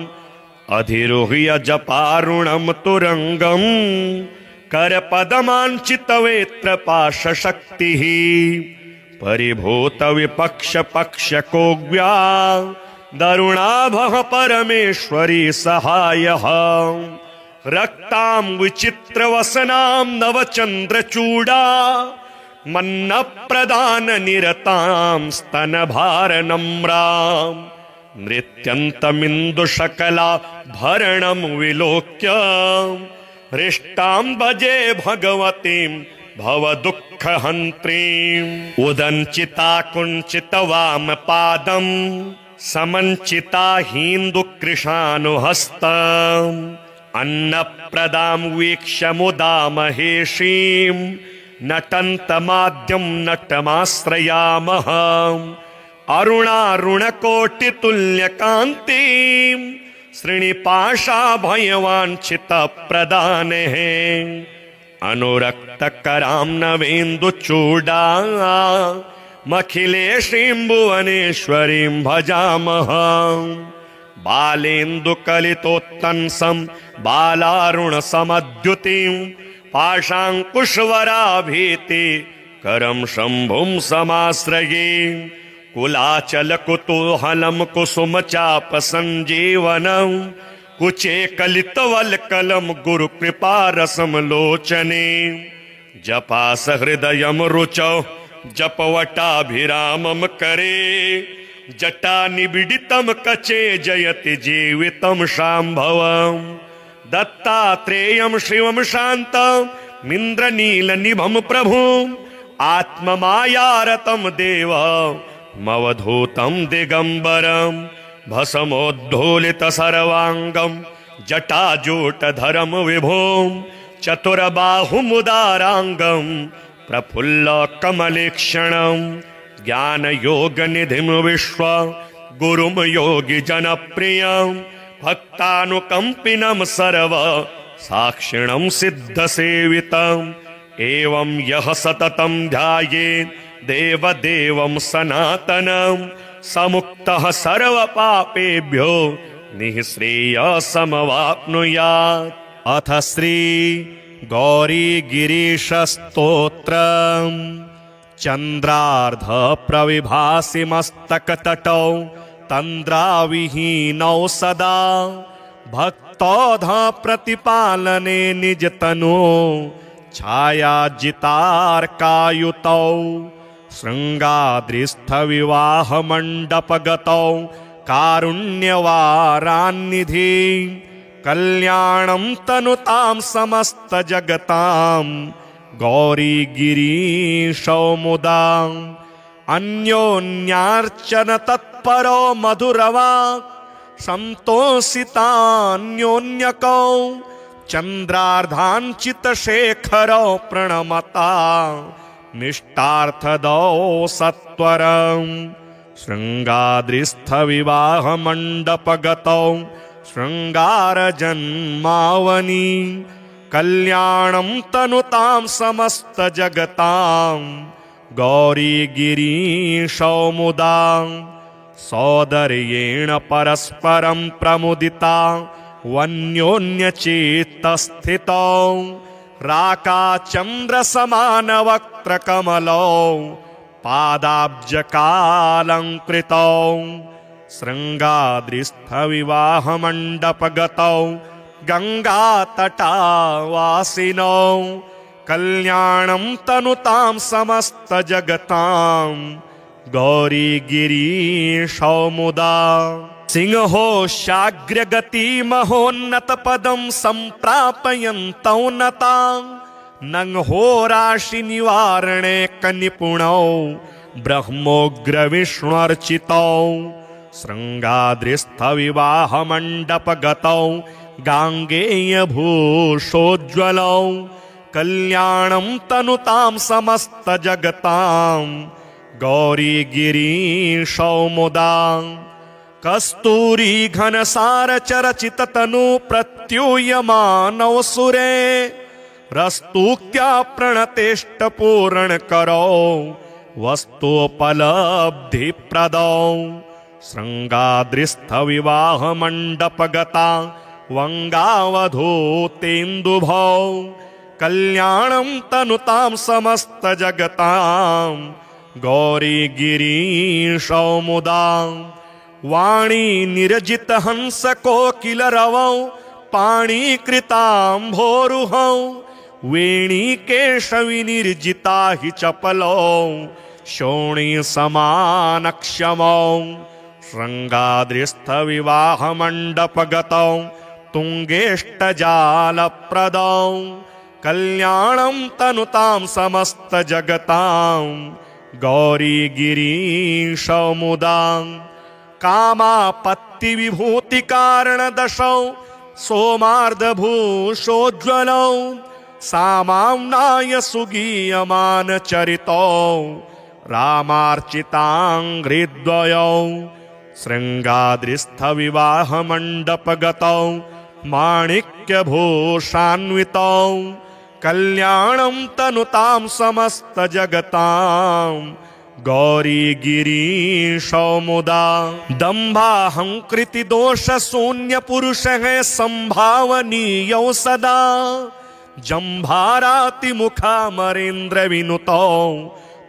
अधिरुह्य जपारुणं तुरङ्गं करपदमाञ्चितवेत्र पाशशक्तिः परिभूत विपक्ष पक्षकोग्व्या दरुणाभः परमेश्वरी सहायः रक्तां विचित्रवसनां नवचन्द्रचूडा मन्नप्रदाननिरतां स्तनभारनम्रां नृत्यन्तमिन्दुशकलाभरणं विलोक्य हृष्टां भजे भगवतीं भवदुःखहन्त्रीम् उदञ्चिता कुञ्चितवामपादं समञ्चिता हीन्दुकृशानुहस्तम् अन्नप्रदां वीक्ष्य मुदा महेशीं नटन्तमाद्यं नटमाश्रयामः अरुणारुणकोटितुल्यकान्तिं श्रीनिपाशाभयवाञ्छितप्रदानेः अनुरक्तकरां नवेन्दुचूडा मखिलेशीं भुवनेश्वरीं भजामः बालेन्दुकलितोत्तंसं बालारुणसमद्युतिं पाशाङ्कुशवराभीति करं शम्भुं समाश्रये कुलाचलकुतूहलं कुसुमचापसञ्जीवनं कुचे कलितवल्कलं गुरुकृपारसं लोचने जपासहृदयं रुचौ जपवटाभिरामं करे जटानिबिडितं कचे जयति जीवितं शाम्भवम् दत्तात्रेयं शिवं शान्तमिन्द्रनीलनिभं प्रभुम् आत्ममायारतं देवमवधूतं दिगम्बरं भस्मोद्धूलितसर्वाङ्गं जटाजूटधरं विभुं चतुरबाहुमुदाराङ्गं प्रफुल्लकमलेक्षणं ज्ञानयोगनिधिं विश्व गुरुं योगिजनप्रियं भक्तानुकम्पिनं सर्व साक्षिणं सिद्धसेवितम् एवं यः सततं ध्यायेत् देवदेवं सनातनं समुक्तः सर्वपापेभ्यो निःश्रेयसमवाप्नुयात्। अथ श्री गौरीगिरीशस्तोत्रम् चन्द्रार्ध प्रविभासि मस्तकतटौ तन्द्राविहीनौ सदा भक्तौध प्रतिपालने निजतनो छायाजितार्कायुतौ शृङ्गाद्रिस्थविवाहमण्डपगतौ कारुण्यवारान्निधि कल्याणं तनुतां समस्तजगतां गौरीगिरीशौ मुदा अन्योन्यार्चन तत्परो मधुरवाक् सन्तोषितान्योन्यकौ चन्द्रार्धाञ्चितशेखरौ प्रणमता निष्ठार्थदौ सत्वरम् शृङ्गाद्रिस्थविवाहमण्डपगतौ शृङ्गारजन्मावनि कल्याणं तनुतां समस्तजगतां गौरीगिरीशौ मुदा सौदर्येण परस्परं प्रमुदिता वन्योन्यचित्तस्थितौ राकाचन्द्रसमानवक्त्रकमलौ पादाब्जकालङ्कृतौ शृङ्गाद्रिस्थविवाहमण्डपगतौ गङ्गातटावासिनौ कल्याणं तनुतां समस्तजगतां गौरीगिरीशौ मुदा सिंहोशाग्रगतिमहोन्नतपदं सम्प्रापयन्तौ नतां नंहोराशिनिवारणे कनिपुणौ ब्रह्मोग्रविष्णुर्चितौ शृङ्गाद्रिस्थविवाहमण्डपगतौ गाङ्गेयभूषोज्ज्वलौ कल्याणं तनुतां समस्तजगतां गौरीगिरीशौ मुदा कस्तूरी घनसारचरचिततनु प्रत्यूयमानौ सुरे रस्तूक्त्या प्रणतेष्टपूरणकरौ वस्तुपलब्धिप्रदौ शृङ्गाद्रिस्थविवाहमण्डपगता वङ्गावधूतेन्दुभौ कल्याणं तनुतां समस्तजगतां गौरी गिरीशौमुदां वाणी निरजित हंस कोकिल रवौ पाणीकृताम्भोरुहौ वेणी केशवि निर्जिता हि चपलौ शोणी समानक्षमौ शृंगाद्रिस्थ विवाह मंडपगतौ तुंगेष्टजालप्रदौ कल्याणं तनुतां समस्त जगतां गौरी गिरीशौमुदां कामापत्ति विभूति कारण दशौ सोमार्धभूषोज्ज्वलौ सामाम्नाय सुगीयमान चरितौ रामार्चिताङ्घ्रिद्वयौ शृंगाद्रिस्थ विवाह मंडपगतौ माणिक्यभूषान्वितौ कल्याणं तनुतां समस्त जगतां गौरी गिरीशौमुदां दम्भाहंकृति दोष शून्य पुरुष है संभावनीयौ सदा जंभाराति मुखामरेन्द्र विनुतौ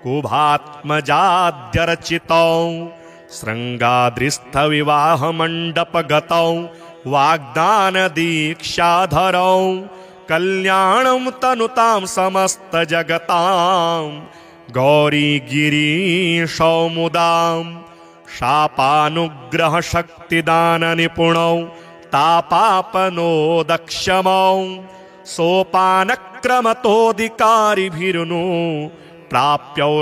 कुभात्मजाद्यर्चितौ शृंगाद्रिस्थ विवाह मंडपगतौ वाग्दान दीक्षाधरौ कल्याणं तनुतां समस्त जगतां गौरी गिरीशौमुदां शापानुग्रह शक्तिदान निपुणौ तापापनोदक्षमौ सोपानक्रमतोऽधिकारिभिर्नु प्राप्यौष्यमासागरौ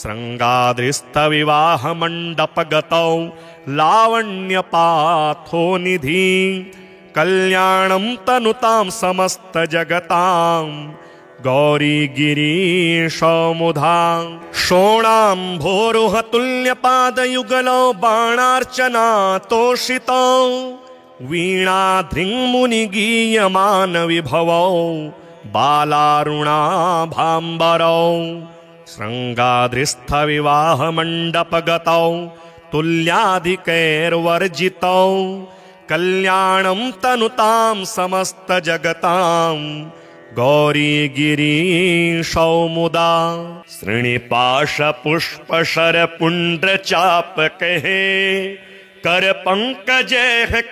शृंगाद्रिस्थ विवाह मंडपगतौ लावण्यपाथोनिधि कल्याणं तनुतां समस्त जगतां गौरी गिरीशौमुदां शोणाम्भोरुह तुल्यपादयुगलौ बाणार्चना तोषितौ वीणाधृङ्मुनिगीयमान विभवौ बालारुणाभाम्बरौ शृंगाद्रिस्थ विवाह मंडपगतौ तुल्याधिकैर्वर्जितौ कल्याणं तनुतां समस्त जगतां गौरी गिरीशौमुदां श्रीनिपाश पुष्प शर पुंड्र चाप कहे कर पंकजे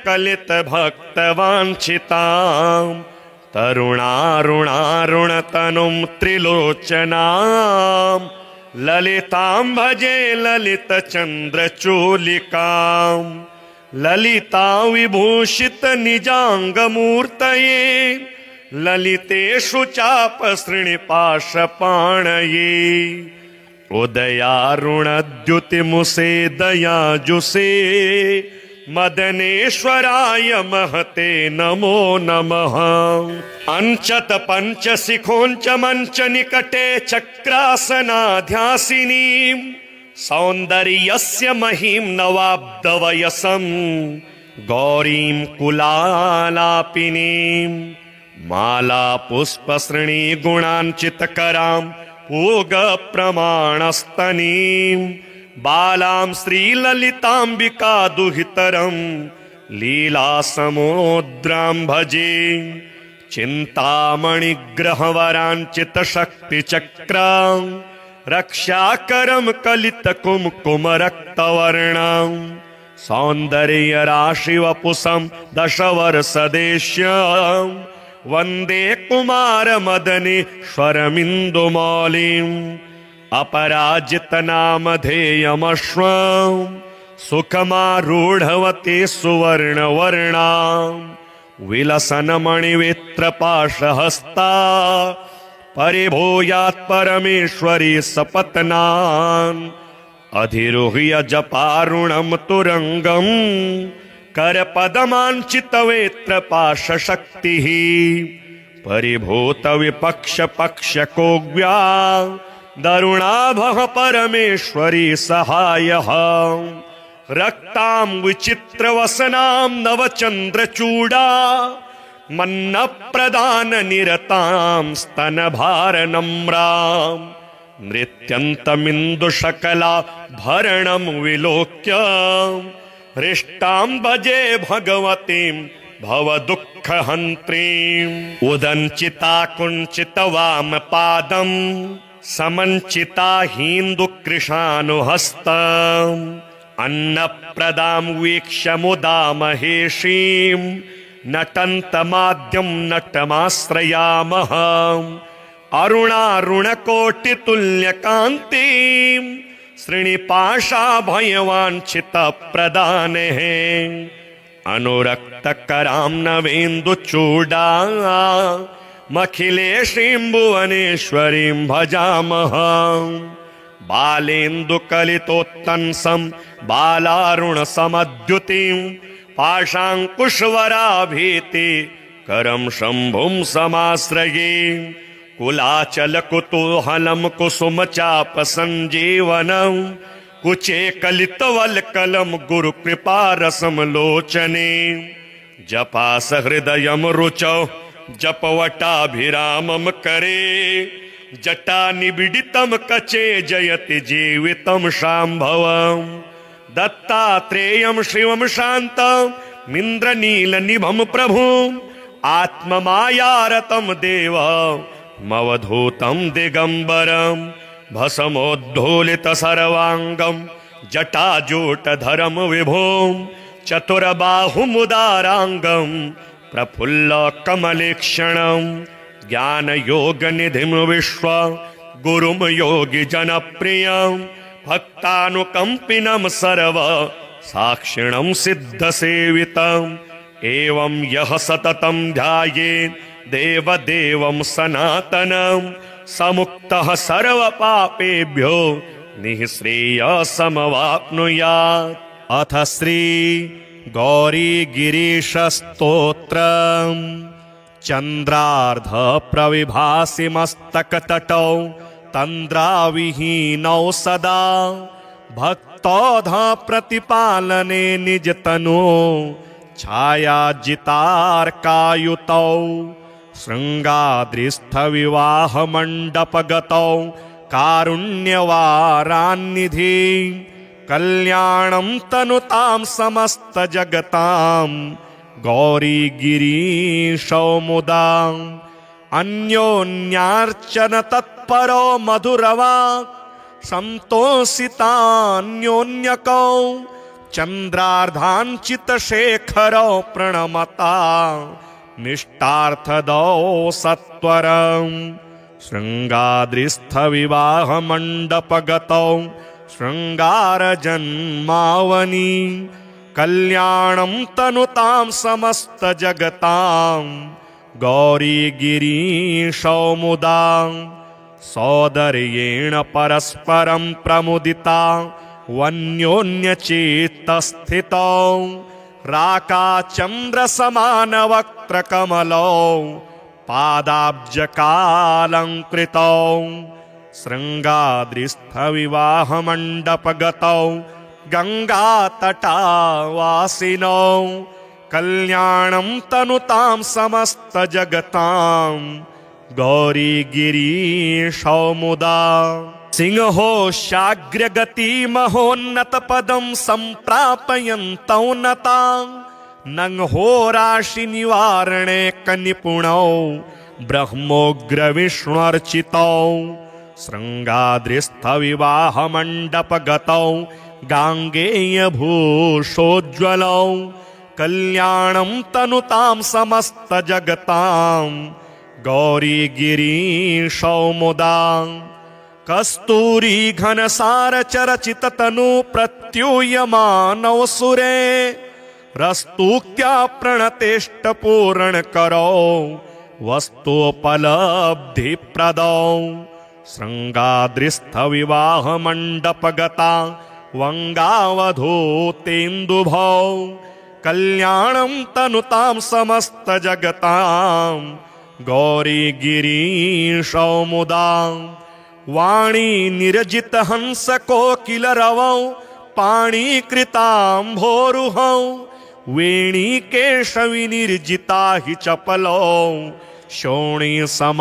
कलित भक्त वांछितां तरुणारुणारुण तनुं त्रिलोचनां ललितां भजे ललित चंद्र चूलिकां ललिता विभूषित निजांग मूर्तये ललितेषु चाप श्रीनिपाश पाणये उदयारुणद्युतिमुसे दयाजुषे मदनेश्वराय महते नमो नमः अंचत पंचशिखोंच मंच निकटे चक्रासनाध्यासिनी सौंदर्यस्य महीं नवाब्दवयसं गौरीं कुलालापिनीं माला पुष्प श्रेणी गुणांचितकरां पूग प्रमाणस्तनीं बालां श्रीललितांबिका दुहितरं लीला समुद्रां भजे चिंतामणिग्रहवरांचित शक्तिचक्रां रक्षाकरं कलित कुमकुम रक्तवर्णां सौंदर्य राशि वपुषं दशवर्षदेश्यां वंदे कुमार मदनेश्वरमिन्दुमौलिम् अपराजित नामधेयमश्वं सुखमारूढवती सुवर्णवर्णां विलसन्मणिवित्रपाशहस्ता परिभूयात् परमेश्वरी सपत्नान् अधिरोह्य जपारुणं तुरंगं करपदमाञ्चितवेत्रपाशशक्तिः परिभूत विपक्ष पक्ष कोग्व्या दरुणाभः परमेश्वरी सहायः रक्तां विचित्रवसनां नवचन्द्रचूडा मन्नप्रदान निरतां स्तनभारनम्रां नृत्यन्तमिन्दुशकला भरणं विलोक्य हृष्टां भजे भगवतीं भवदुःखहन्त्रीम् उदञ्चिता कुञ्चितवामपादम् समञ्चिता हीन्दुकृशानुहस्तम् अन्नप्रदां वीक्ष्य मुदा महेशीम् नटन्तमाद्यं नटमाश्रयामः अरुणारुणकोटितुल्यकान्तिं श्रीनिपाशाभयवाञ्छितप्रदानेः अनुरक्तकरां नवेन्दुचूडा मखिलेशीं भुवनेश्वरीं भजामः बालेन्दुकलितोत्तंसं बालारुणसमद्युतिं पाशाङ्कुशवराभीति करं शम्भुं समाश्रये कुलाचलकुतूहलं कुसुमचापसञ्जीवनं कुचे कलितवल्कलं गुरुकृपारसं लोचने जपासहृदयं रुचौ जपवटाभिरामं करे जटानिबिडितं कचे जयति जीवितं शाम्भवम् दत्तात्रेयं शिवं शान्तमिन्द्रनीलनिभं प्रभुम् आत्ममायारतं देवमवधूतं दिगम्बरं भस्मोद्धूलितसर्वाङ्गं जटाजूटधरं विभुं चतुर्बाहुमुदाराङ्गं प्रफुल्लकमलेक्षणं ज्ञानयोगनिधिं विश्व गुरुं योगिजनप्रियं भक्तानुकम्पिनं सर्व साक्षिणं सिद्धसेवितम् एवं यः सततं ध्यायेत् देवदेवं सनातनं समुक्तः सर्वपापेभ्यो निःश्रेयसमवाप्नुयात्। अथ श्री गौरीगिरीशस्तोत्रम् चन्द्रार्ध प्रविभासि मस्तकतटौ तन्द्राविहीनौ सदा भक्तौध प्रतिपालने निजतनो छायाजितार्कायुतौ शृङ्गाद्रिस्थविवाहमण्डपगतौ कारुण्यवारान्निधि कल्याणं तनुतां समस्तजगतां गौरीगिरीशौ मुदा अन्योन्यार्चन तत्परो मधुरवाक् सन्तोषितान्योन्यकौ चन्द्रार्धाञ्चितशेखरौ प्रणमता निष्टार्थदौ सत्वरम् शृङ्गाद्रिस्थविवाहमण्डपगतौ शृङ्गारजन्मावनि कल्याणं तनुतां समस्तजगतां गौरीगिरीशौ मुदा सौदर्येण परस्परं प्रमुदिता वन्योन्यचित्तस्थितौ राकाचन्द्रसमानवक्त्रकमलौ पादाब्जकालङ्कृतौ शृङ्गाद्रिस्थविवाहमण्डपगतौ गङ्गातटावासिनौ कल्याणं तनुतां समस्तजगतां गौरीगिरीशौ मुदा सिंहोशाग्रगतिमहोन्नतपदं सम्प्रापयन्तौ नतां नंहोराशिनिवारणे कनिपुणौ ब्रह्मोग्रविष्णुर्चितौ शृङ्गाद्रिस्थविवाहमण्डपगतौ गाङ्गेयभूषोज्ज्वलौ कल्याणं तनुतां समस्तजगतां गौरीगिरीशौ मुदा कस्तूरी घनसारचरचिततनु प्रत्यूयमानौ सुरे रस्तुक्त्या प्रणतेष्टपूरणकरौ वस्तुपलब्धिप्रदौ शृङ्गाद्रिस्थविवाहमण्डपगता वङ्गावधूतेन्दुभौ कल्याणं तनुतां समस्तजगतां गौरीगिरीशौ मुदा वाणी निरजितहंसकोकिलरवौ पाणिकृताम्भोरुहौ वेणीकेशविनिर्जिता हि चपलौ शोणीसमानक्षमौ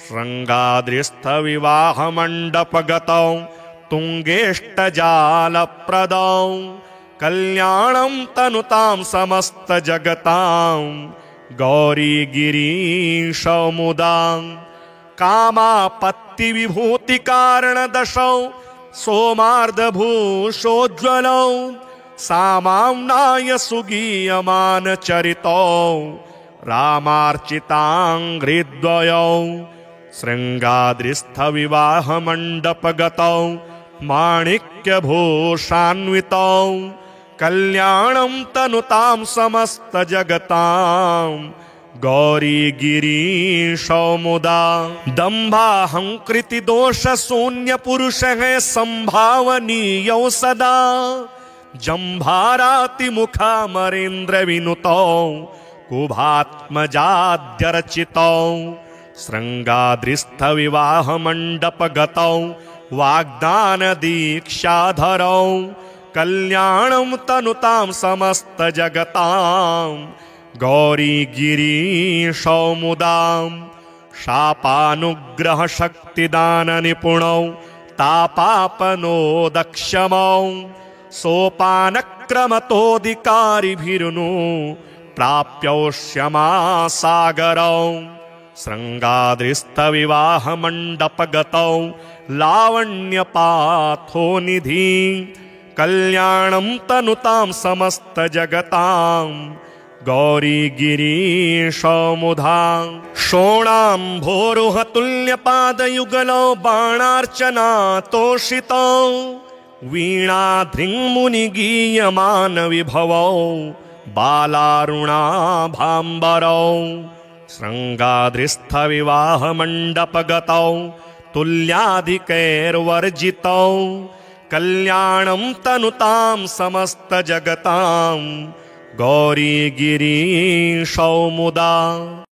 शृङ्गाद्रिस्थविवाहमण्डपगतौ तुङ्गेष्टजालप्रदौ कल्याणं तनुतां समस्तजगतां गौरीगिरीशमुदां कामापत्तिविभूतिकारणदशौ सोमार्धभूषोज्ज्वलौ सामाम्नाय सुगीयमानचरितौ रामार्चिताङ्घ्रिद्वयौ शृङ्गाद्रिस्थविवाहमण्डपगतौ माणिक्यभूषान्वितौ कल्याणं तनुतां समस्तजगतां गौरीगिरीशमुदा दम्भाहङ्कृतिदोषशून्यपुरुषः सम्भावनीयौ सदा जम्भारातिमुखामरेन्द्रविनुतौ कुभात्मजाद्यर्चितौ शृङ्गाद्रिस्थविवाहमण्डपगतौ वाग्दानदीक्षाधरौ कल्याणं तनुतां समस्तजगतां गौरीगिरीशमुदां शापानुग्रहशक्तिदाननिपुणौ तापापनोदक्षमौ सोपानक्रमतोऽधिकारिभिरुनु प्राप्यौष्यमासागरौ शृङ्गाद्रिस्थविवाहमण्डपगतौ लावण्यपाथोनिधि कल्याणं तनुतां समस्तजगतां गौरीगिरीशमुधां शोणाम्भोरुहतुल्यपादयुगलौ बाणार्चनातोषितौ वीणाधृङ्मुनिगीयमानविभवौ बालारुणाभाम्बरौ शृङ्गाद्रिस्थविवाहमण्डपगतौ तुल्याधिकैर्वर्जितौ कल्याणं तनुतां समस्तजगतां गौरीगिरीशमुदा।